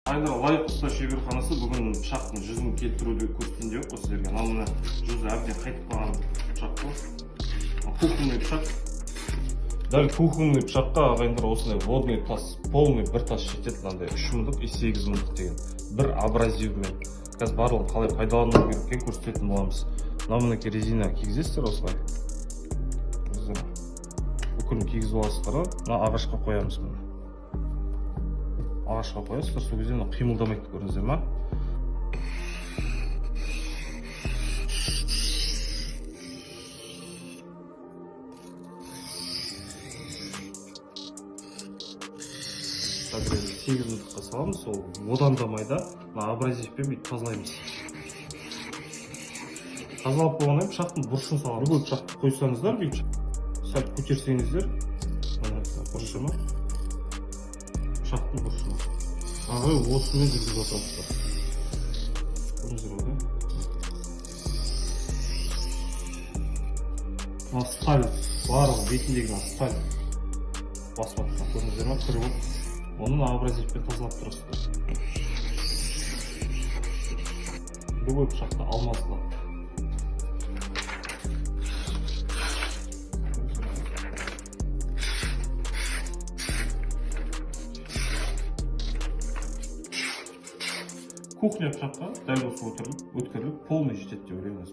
Ағайындар, лайық ұста шеберханасы бүгін пышақтың жүзін келтіруді көрсетейін деп отыр сіздерге. Мына жүзі әбден қайтып қалған пышақ қой. Кухонный пышақ. Дәл кухонный пышаққа ағайындар осындай водный тас, полный бір тас жетеді, мынандай 3 мыңдық и 8 мыңдық деген. Бір абразивмен. Қазір барлығын қалай пайдалану керек екенін көрсететін боламыз. Мына мінекей резина кигізесіздер осылай. Бүкілін кигізіп аласыздар, мына ағашқа қоямыз бұны. Ағашқа қоясыздар, сол кезде қимылдамайды, көрдіңіздер ма? Қазір 8 минутқа саламыз, сол одандамайда абразивпен бүйтіп тазалаймыз. Тазалап болғаннан пышақтың бұрышын саламыз. Любой пышақты қойсаңыздар, бүйтіп сәл көтерсеңіздер, бұрышы ма? Пышақтың бұрышына. Ағай осымен жүргізіп отырасыздар. Көрдіңіздер ғой, да? Сталь, барлығы бетіндегі сталь басып жатқан, көрдіңіздер ма? Кіріп отыр. Оның абразивпен тазалап тұрасыздар. Любой пышақты алмазға. Кухня пышаққа дәл осы өткіріліп полный жетеді деп ойлаймын.